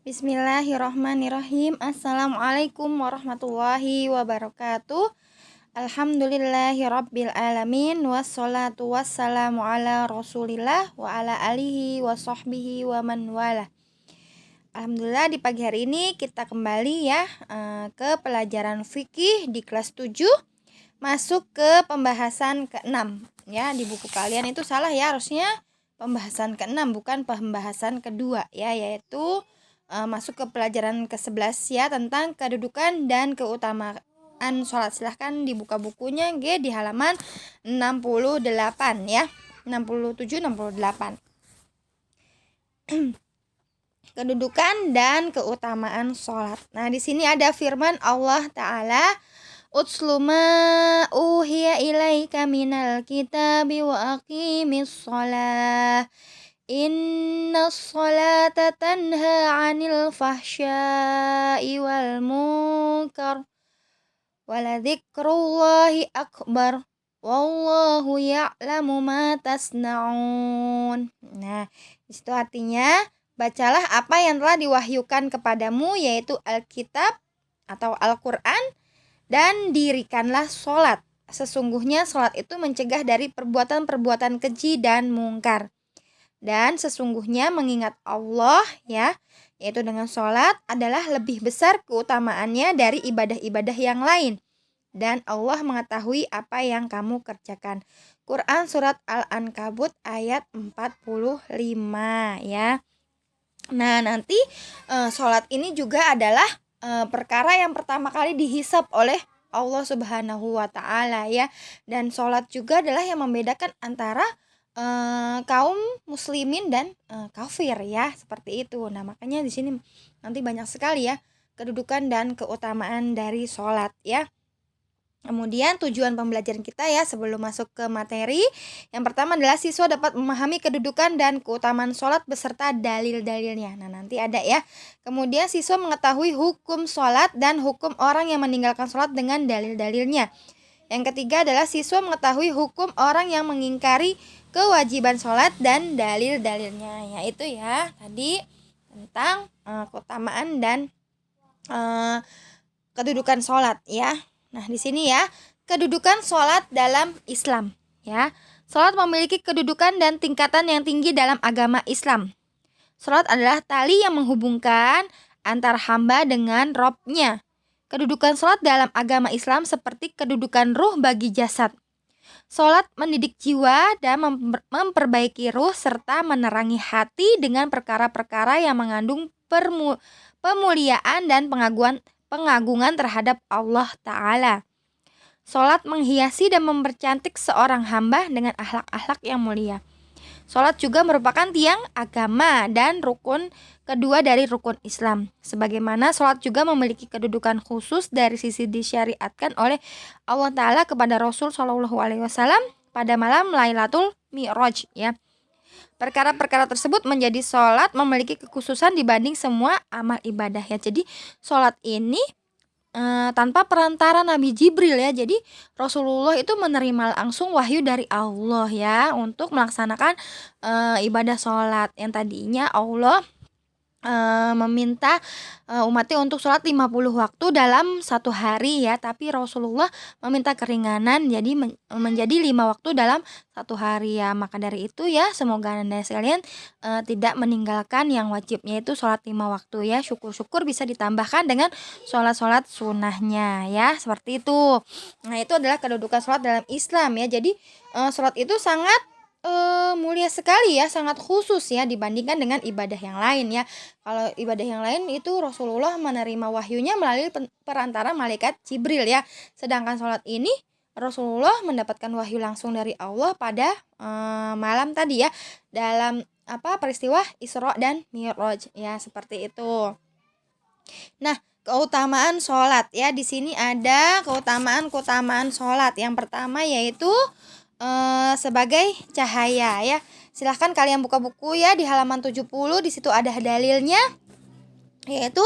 Bismillahirrahmanirrahim. Assalamualaikum warahmatullahi wabarakatuh. Alhamdulillahirabbil alamin wassalatu wassalamu ala Rasulillah wa ala alihi wa sahbihi wa man wala. Alhamdulillah di pagi hari ini kita kembali ya ke pelajaran fikih di kelas 7, masuk ke pembahasan ke-6 ya. Di buku kalian itu salah ya, harusnya pembahasan ke-6 bukan pembahasan kedua ya, yaitu masuk ke pelajaran ke-11 ya, tentang kedudukan dan keutamaan sholat. Silahkan dibuka bukunya di halaman 68 ya, 67 68. Kedudukan dan keutamaan sholat. Nah, di sini ada firman Allah Ta'ala, Utslu ma uhiya ilaika minal kitabi wa aqimis sholah Inna sholata tanha 'anil fahsya'i wal munkar waladzikrullahi akbar wallahu ya'lamu ma tasna'un. Nah, disitu artinya bacalah apa yang telah diwahyukan kepadamu, yaitu Alkitab atau Al-Quran, dan dirikanlah sholat. Sesungguhnya sholat itu mencegah dari perbuatan-perbuatan keji dan mungkar. Dan sesungguhnya mengingat Allah ya, yaitu dengan sholat, adalah lebih besar keutamaannya dari ibadah-ibadah yang lain. Dan Allah mengetahui apa yang kamu kerjakan. Quran surat Al-Ankabut ayat 45 ya. Nah, nanti sholat ini juga adalah perkara yang pertama kali dihisab oleh Allah Subhanahu wa Ta'ala ya. Dan sholat juga adalah yang membedakan antara kaum muslimin dan kafir ya, seperti itu. Nah, makanya di sini nanti banyak sekali ya kedudukan dan keutamaan dari sholat ya. Kemudian tujuan pembelajaran kita ya, sebelum masuk ke materi, yang pertama adalah siswa dapat memahami kedudukan dan keutamaan sholat beserta dalil-dalilnya. Nah, nanti ada ya. Kemudian siswa mengetahui hukum sholat dan hukum orang yang meninggalkan sholat dengan dalil-dalilnya. Yang ketiga adalah siswa mengetahui hukum orang yang mengingkari kewajiban sholat dan dalil-dalilnya. Yaitu ya tadi tentang keutamaan dan kedudukan sholat ya. Nah, di sini ya, kedudukan sholat dalam Islam ya. Sholat memiliki kedudukan dan tingkatan yang tinggi dalam agama Islam. Sholat adalah tali yang menghubungkan antara hamba dengan Robnya. Kedudukan sholat dalam agama Islam seperti kedudukan ruh bagi jasad. Sholat mendidik jiwa dan memperbaiki ruh serta menerangi hati dengan perkara-perkara yang mengandung pemuliaan dan pengagungan terhadap Allah Ta'ala. Sholat menghiasi dan mempercantik seorang hamba dengan akhlak-akhlak yang mulia. Sholat juga merupakan tiang agama dan rukun kedua dari rukun Islam. Sebagaimana sholat juga memiliki kedudukan khusus dari sisi disyariatkan oleh Allah Ta'ala kepada Rasul SAW pada malam Lailatul Mi'raj ya. Perkara-perkara tersebut menjadi sholat memiliki kekhususan dibanding semua amal ibadah ya. Jadi sholat ini tanpa perantara Nabi Jibril ya. Jadi Rasulullah itu menerima langsung wahyu dari Allah ya untuk melaksanakan ibadah sholat yang tadinya Allah meminta umatnya untuk sholat 50 waktu dalam satu hari ya, tapi Rasulullah meminta keringanan jadi menjadi 5 waktu dalam satu hari ya. Maka dari itu ya, semoga Anda sekalian tidak meninggalkan yang wajibnya itu sholat 5 waktu ya. Syukur-syukur bisa ditambahkan dengan sholat-sholat sunnahnya ya, seperti itu. Nah, itu adalah kedudukan sholat dalam Islam ya. Jadi sholat itu sangat mulia sekali ya, sangat khusus ya dibandingkan dengan ibadah yang lain ya. Kalau ibadah yang lain itu Rasulullah menerima wahyunya melalui perantara malaikat Jibril ya. Sedangkan sholat ini Rasulullah mendapatkan wahyu langsung dari Allah pada malam tadi ya, dalam peristiwa Isra dan Mi'raj ya, seperti itu. Nah, keutamaan sholat ya, di sini ada keutamaan sholat. Yang pertama yaitu sebagai cahaya ya. Silahkan kalian buka buku ya di halaman 70, di situ ada dalilnya, yaitu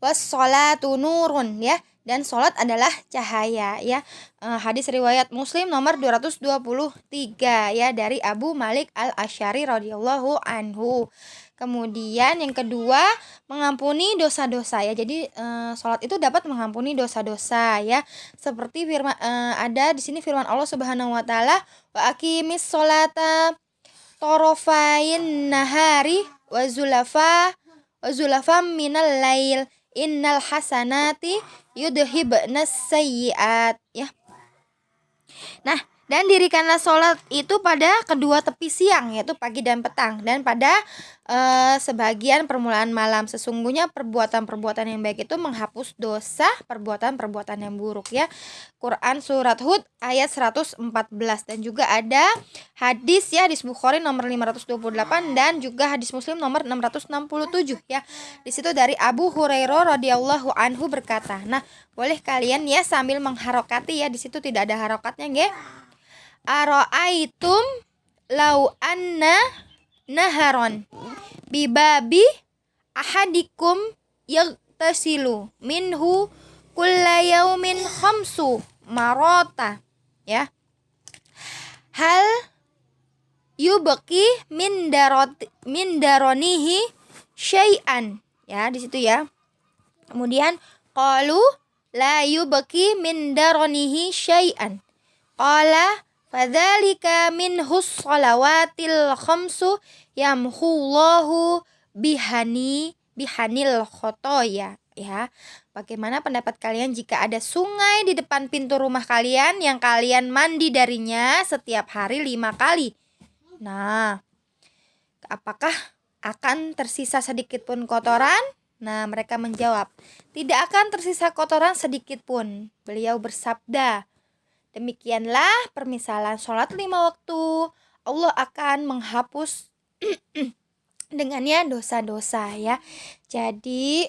was-sholatu nurun ya, dan sholat adalah cahaya ya. Hadis riwayat Muslim nomor 223 ya, dari Abu Malik Al-Asy'ari radhiyallahu anhu. Kemudian yang kedua, mengampuni dosa-dosa ya. Jadi sholat itu dapat mengampuni dosa-dosa ya. Seperti ada di sini firman Allah Subhanahu wa taala, wa aqimis sholata torofain nahari wa zulafa minal lail innal hasanati yudhibnas sayyiat ya. Nah, dan dirikanlah sholat itu pada kedua tepi siang, yaitu pagi dan petang, dan pada sebagian permulaan malam. Sesungguhnya perbuatan-perbuatan yang baik itu menghapus dosa perbuatan-perbuatan yang buruk ya. Quran surat Hud ayat 114. Dan juga ada hadis ya, hadis Bukhari nomor 528 dan juga hadis Muslim nomor 667 ya. Di situ dari Abu Hurairah radhiyallahu anhu berkata. Nah, boleh kalian ya sambil mengharokati ya, di situ tidak ada harokatnya nggih. Aro'aitum lau anna naharon bibabi ahadikum yagtasilu minhu kulla yaumin khamsu marota ya. Hal yubqi min daronihi syai'an ya, di situ ya. Kemudian qalu la yubqi min daronihi syai'an. Qala fadzalika minhus shalawatil khamsu yamhullahu bihanil khotoya ya. Bagaimana pendapat kalian jika ada sungai di depan pintu rumah kalian yang kalian mandi darinya setiap hari 5 kali? Nah, apakah akan tersisa sedikit pun kotoran? Nah, mereka menjawab, tidak akan tersisa kotoran sedikit pun. Beliau bersabda, demikianlah permisalan sholat 5 waktu. Allah akan menghapus dengannya dosa-dosa ya. Jadi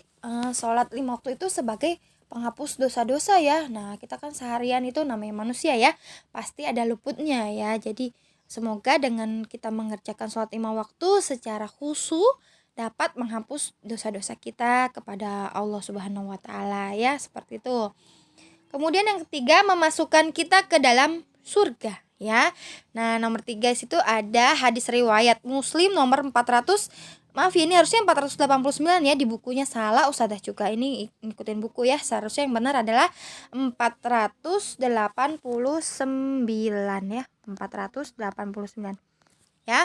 sholat 5 waktu itu sebagai penghapus dosa-dosa ya. Nah, kita kan seharian itu namanya manusia ya, pasti ada luputnya ya. Jadi semoga dengan kita mengerjakan sholat 5 waktu secara khusyuk dapat menghapus dosa-dosa kita kepada Allah Subhanahu wa taala ya, seperti itu. Kemudian yang ketiga, memasukkan kita ke dalam surga ya. Nah, nomor 3 situ ada hadis riwayat Muslim nomor 400. Maaf ya, ini harusnya 489 ya, di bukunya salah Ustazah juga. Ini ikutin buku ya. Seharusnya yang benar adalah 489 ya. 489 ya.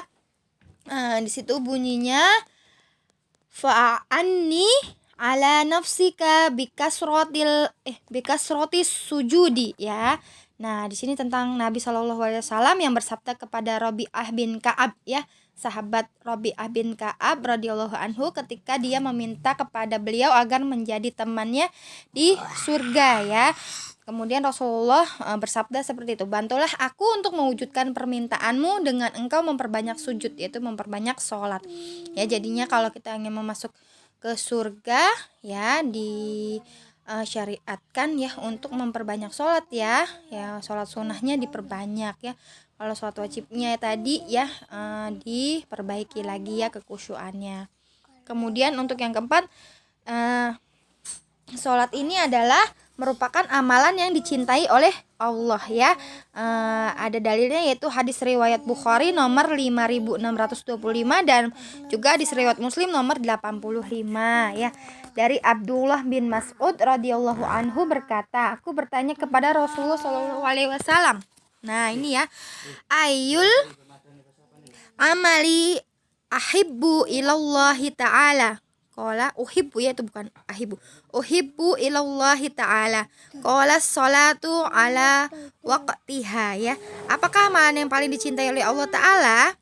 Di situ bunyinya fa'anni ala nafsika bikasrotis sujudi ya. Nah, di sini tentang Nabi SAW yang bersabda kepada Rabi'ah bin Ka'ab ya, sahabat Rabi'ah bin Ka'ab radhiyallahu anhu, ketika dia meminta kepada beliau agar menjadi temannya di surga ya. Kemudian Rasulullah bersabda seperti itu, bantulah aku untuk mewujudkan permintaanmu dengan engkau memperbanyak sujud, yaitu memperbanyak sholat ya. Jadinya kalau kita ingin masuk ke surga ya, di syariatkan ya untuk memperbanyak sholat ya. Sholat sunnahnya diperbanyak ya. Kalau sholat wajibnya tadi ya diperbaiki lagi ya kekhusyuannya. Kemudian untuk yang keempat, sholat ini adalah merupakan amalan yang dicintai oleh Allah ya. Ada dalilnya yaitu hadis riwayat Bukhari nomor 5625 dan juga hadis riwayat Muslim nomor 85 ya. Dari Abdullah bin Mas'ud radhiyallahu anhu berkata, aku bertanya kepada Rasulullah SAW. Nah, ini ya. Ayul amali ahibbu ilallahi ta'ala. Qala uhibbu ya, itu bukan ahibbu. Uhibbu ilallahi ta'ala. Qala sholatu ala waqtiha ya. Apakah amalan yang paling dicintai oleh Allah Ta'ala?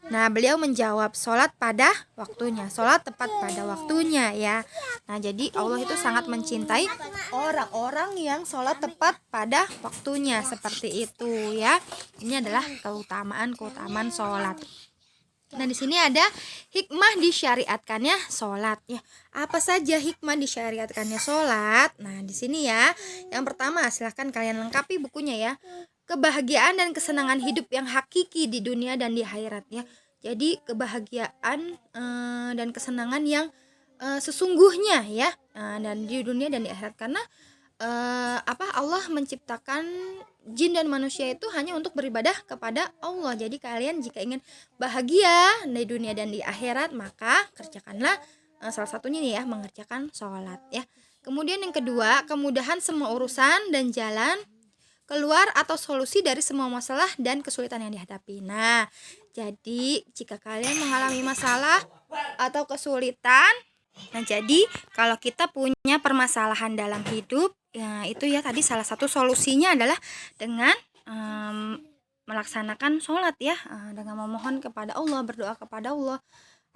Nah, beliau menjawab sholat pada waktunya, sholat tepat pada waktunya ya. Nah, jadi Allah itu sangat mencintai orang-orang yang sholat tepat pada waktunya, seperti itu ya. Ini adalah keutamaan sholat. Nah, di sini ada hikmah disyariatkannya sholat ya. Apa saja hikmah disyariatkannya sholat? Nah, di sini ya. Yang pertama, silahkan kalian lengkapi bukunya ya. Kebahagiaan dan kesenangan hidup yang hakiki di dunia dan di akhirat ya. Jadi kebahagiaan dan kesenangan yang sesungguhnya ya, dan di dunia dan di akhirat, karena Allah menciptakan jin dan manusia itu hanya untuk beribadah kepada Allah. Jadi kalian jika ingin bahagia di dunia dan di akhirat, maka kerjakanlah salah satunya nih ya, mengerjakan sholat ya. Kemudian yang kedua, kemudahan semua urusan dan jalan keluar atau solusi dari semua masalah dan kesulitan yang dihadapi. Nah, jadi jika kalian mengalami masalah atau kesulitan, nah jadi kalau kita punya permasalahan dalam hidup, ya itu ya tadi salah satu solusinya adalah dengan melaksanakan sholat ya, dengan memohon kepada Allah, berdoa kepada Allah,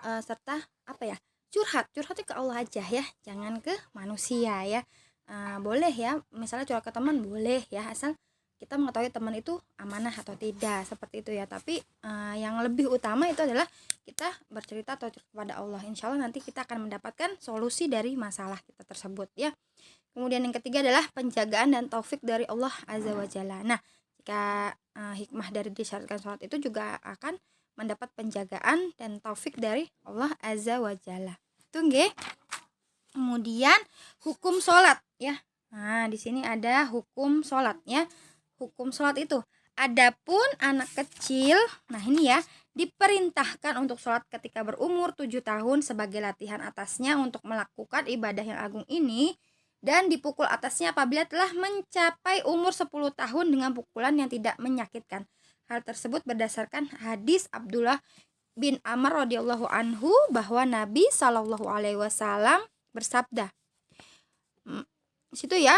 serta apa ya, curhatnya ke Allah aja ya, jangan ke manusia ya. Boleh ya, misalnya curhat ke teman boleh ya, asal kita mengetahui teman itu amanah atau tidak, seperti itu ya. Tapi yang lebih utama itu adalah kita bercerita atau curhat kepada Allah. Insya Allah nanti kita akan mendapatkan solusi dari masalah kita tersebut ya. Kemudian yang ketiga adalah penjagaan dan taufik dari Allah Azza wa Jalla. Nah, jika hikmah dari disyaratkan sholat itu juga akan mendapat penjagaan dan taufik dari Allah Azza wa Jalla. Itu nggih. Kemudian hukum sholat ya. Nah, di sini ada hukum sholat ya. Hukum sholat itu, adapun anak kecil, nah ini ya, diperintahkan untuk sholat ketika berumur 7 tahun sebagai latihan atasnya untuk melakukan ibadah yang agung ini, dan dipukul atasnya apabila telah mencapai umur 10 tahun dengan pukulan yang tidak menyakitkan. Hal tersebut berdasarkan hadis Abdullah bin Amr radhiyallahu anhu bahwa Nabi Shallallahu alaihi wasallam bersabda. Situ ya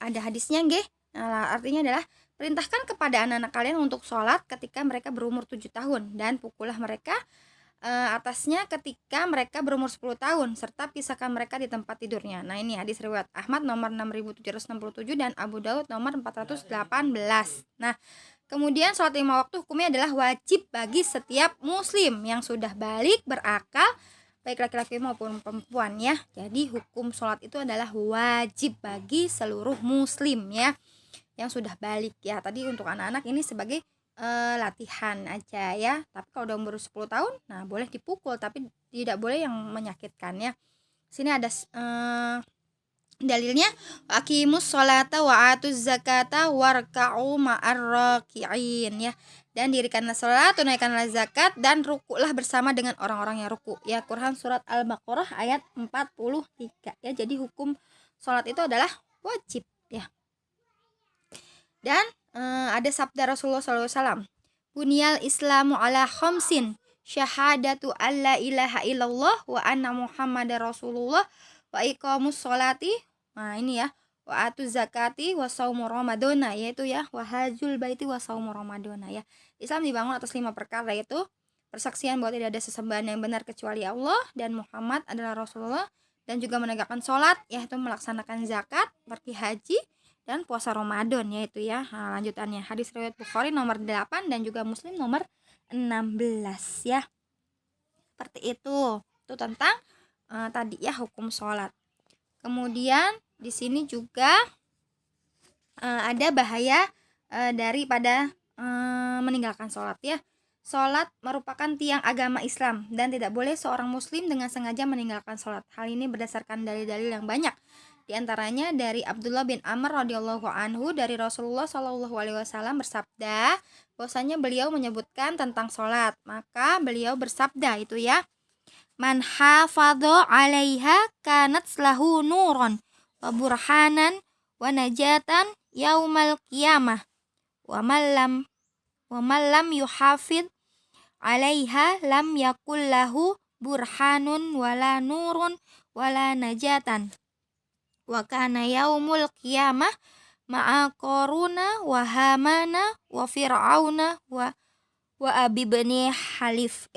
ada hadisnya nggih. Nah, artinya adalah perintahkan kepada anak-anak kalian untuk sholat ketika mereka berumur 7 tahun dan pukullah mereka atasnya ketika mereka berumur 10 tahun serta pisahkan mereka di tempat tidurnya. Nah, ini hadis riwayat Ahmad nomor 6767 dan Abu Daud nomor 418. Nah, kemudian sholat 5 waktu hukumnya adalah wajib bagi setiap muslim yang sudah balik berakal, baik laki-laki maupun perempuan ya. Jadi hukum sholat itu adalah wajib bagi seluruh muslim ya, yang sudah balik ya. Tadi untuk anak-anak ini sebagai latihan aja ya. Tapi kalau udah umur 10 tahun, nah boleh dipukul tapi tidak boleh yang menyakitkan ya. Sini ada dalilnya, aqimus sholata wa atuz zakata warka'u ma'ar raki'in ya. Dan dirikanlah salat, tunaikanlah zakat dan rukuklah bersama dengan orang-orang yang ruku. Ya, Quran surat Al-Baqarah ayat 43 ya. Jadi hukum salat itu adalah wajib ya. Dan ada sabda Rasulullah SAW, bunyal islamu ala khamsin, syahadatu alla ilaha illallah wa anna muhammadar rasulullah wa iqamus sholati, nah ini ya, wa atu zakati wa saumu ramadona, yaitu ya, wa hajul baiti wa saumu ramadona ya. Islam dibangun atas 5 perkara, yaitu persaksian bahwa tidak ada sesembahan yang benar kecuali Allah dan Muhammad adalah Rasulullah, dan juga menegakkan sholat, yaitu melaksanakan zakat, pergi haji, dan puasa Ramadan yaitu ya. Nah, lanjutannya hadis riwayat Bukhari nomor 8 dan juga Muslim nomor 16 ya. Seperti itu. Itu tentang tadi ya hukum sholat. Kemudian di sini juga ada bahaya daripada meninggalkan sholat ya. Sholat merupakan tiang agama Islam dan tidak boleh seorang muslim dengan sengaja meninggalkan sholat. Hal ini berdasarkan dalil-dalil yang banyak. Di antaranya dari Abdullah bin Amr radhiyallahu anhu dari Rasulullah Shallallahu alaihi wasallam bersabda, bahwasanya beliau menyebutkan tentang sholat. Maka beliau bersabda itu ya, man hafadha 'alaiha kanat lahu nuron wa burhanan wa najatan yaumal qiyamah. Wa man lam yuhafid 'alaiha lam yakul lahu burhanun wala nurun wala najatan. Wa kana yaumul qiyamah ma'a Qaruna wa Hamana wa Fir'auna wa Abi bin Khalif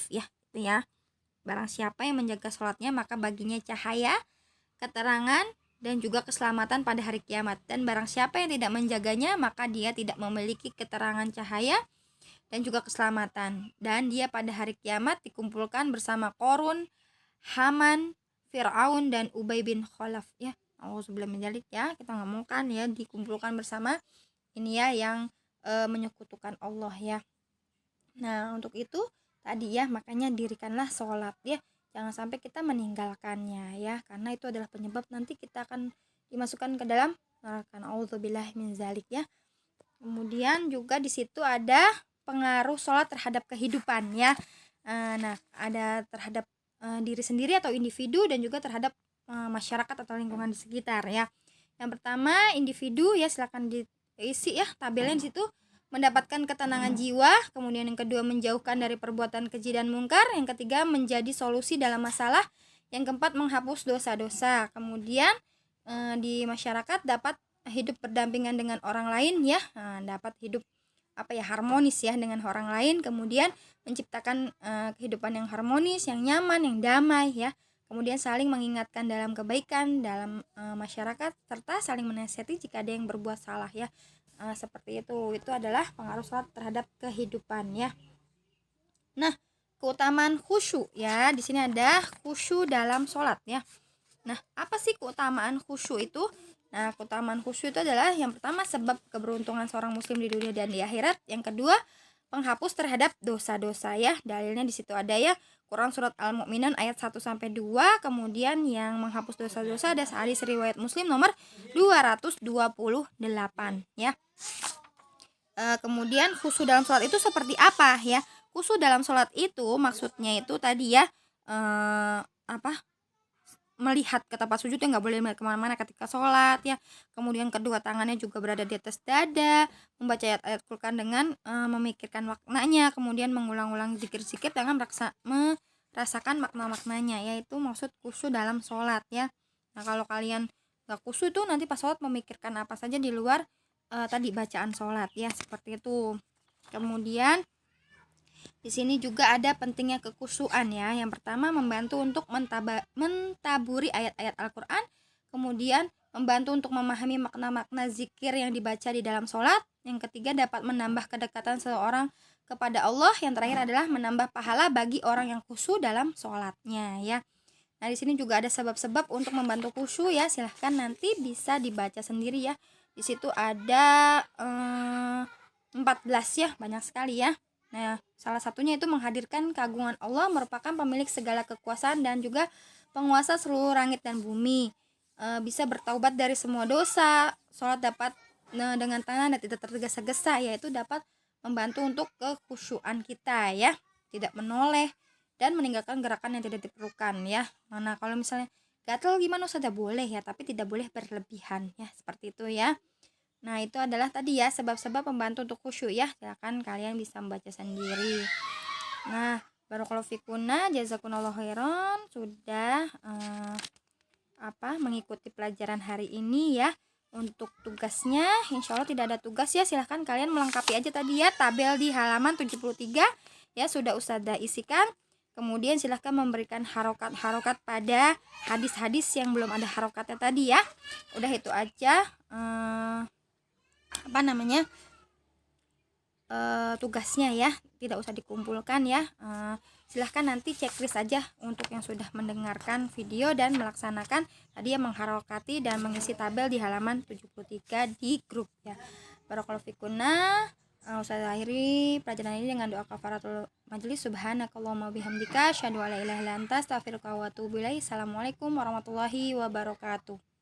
ya, itu ya. Barang siapa yang menjaga sholatnya maka baginya cahaya, keterangan, dan juga keselamatan pada hari kiamat. Dan barang siapa yang tidak menjaganya maka dia tidak memiliki keterangan, cahaya, dan juga keselamatan. Dan dia pada hari kiamat dikumpulkan bersama Qarun, Haman, Fir'aun, dan Ubay bin Khalaf ya. Auzubillahi min dzalik ya. Kita ngomongkan ya, dikumpulkan bersama ini ya yang menyekutukan Allah ya. Nah, untuk itu tadi ya, makanya dirikanlah sholat ya. Jangan sampai kita meninggalkannya ya, karena itu adalah penyebab nanti kita akan dimasukkan ke dalam neraka. Nauzubillah min zalik ya. Kemudian juga di situ ada pengaruh sholat terhadap kehidupan ya. Nah, ada terhadap diri sendiri atau individu dan juga terhadap masyarakat atau lingkungan di sekitar ya. Yang pertama individu ya, silakan diisi ya tabelnya di situ, mendapatkan ketenangan jiwa. Kemudian yang kedua menjauhkan dari perbuatan keji dan mungkar. Yang ketiga menjadi solusi dalam masalah. Yang keempat menghapus dosa-dosa. Kemudian di masyarakat dapat hidup berdampingan dengan orang lain ya, dapat hidup harmonis ya dengan orang lain. Kemudian menciptakan kehidupan yang harmonis, yang nyaman, yang damai ya. Kemudian saling mengingatkan dalam kebaikan dalam masyarakat, serta saling menasihati jika ada yang berbuat salah ya. Seperti itu adalah pengaruh sholat terhadap kehidupan ya. Nah, keutamaan khusyuk ya, di sini ada khusyuk dalam sholat ya. Nah, apa sih keutamaan khusyuk itu? Nah, keutamaan khusyuk itu adalah yang pertama sebab keberuntungan seorang muslim di dunia dan di akhirat. Yang kedua, penghapus terhadap dosa-dosa ya. Dalilnya di situ ada ya, Quran surat Al-Mu'minun ayat 1 sampai 2. Kemudian yang menghapus dosa-dosa ada hadis riwayat Muslim nomor 228 ya. Kemudian khusyuk dalam sholat itu seperti apa ya? Khusyuk dalam sholat itu maksudnya itu tadi ya, melihat ke tempat sujud ya, nggak boleh melihat kemana-mana ketika sholat ya. Kemudian kedua tangannya juga berada di atas dada, membaca ayat-ayat Quran dengan memikirkan maknanya, kemudian mengulang-ulang zikir-zikir dengan merasakan makna-maknanya, yaitu maksud khusyuk dalam sholat ya. Nah, kalau kalian nggak khusyuk itu nanti pas sholat memikirkan apa saja di luar tadi bacaan sholat ya, seperti itu. Kemudian di sini juga ada pentingnya kekhusyuan ya. Yang pertama membantu untuk mentaburi ayat-ayat Al-Qur'an, kemudian membantu untuk memahami makna-makna zikir yang dibaca di dalam sholat. Yang ketiga dapat menambah kedekatan seseorang kepada Allah. Yang terakhir adalah menambah pahala bagi orang yang khusyuk dalam sholatnya ya. Nah, di sini juga ada sebab-sebab untuk membantu khusyuk ya. Silahkan nanti bisa dibaca sendiri ya. Di situ ada 14 ya, banyak sekali ya. Nah, salah satunya itu menghadirkan keagungan Allah, merupakan pemilik segala kekuasaan dan juga penguasa seluruh langit dan bumi. Bisa bertaubat dari semua dosa. Sholat dapat dengan tenang dan tidak tergesa-gesa, yaitu dapat membantu untuk kekhusyuan kita ya, tidak menoleh dan meninggalkan gerakan yang tidak diperlukan ya. Mana kalau misalnya gatal gimana saja boleh ya, tapi tidak boleh berlebihan ya, seperti itu ya. Nah, itu adalah tadi ya sebab-sebab pembantu untuk khusyuk ya. Silakan kalian bisa membaca sendiri. Nah, barakallahu fikuna, jazakumullahu khairan sudah mengikuti pelajaran hari ini ya. Untuk tugasnya insya Allah tidak ada tugas ya. Silahkan kalian melengkapi aja tadi ya tabel di halaman 73 ya, sudah Ustazah isikan. Kemudian silahkan memberikan harokat-harokat pada hadis-hadis yang belum ada harokatnya tadi ya. Udah itu aja tugasnya ya, tidak usah dikumpulkan ya. Silahkan nanti checklist aja untuk yang sudah mendengarkan video dan melaksanakan tadi ya, mengharokati dan mengisi tabel di halaman 73 di grup ya. Barakallahu fikunna. Saya akhiri pelajaran ini dengan doa kafaratul majelis. Subhanakallahumma bihamdika asyhadu an la ilaha illa anta astaghfiruka wa atubu ilaik. Assalamualaikum warahmatullahi wabarakatuh.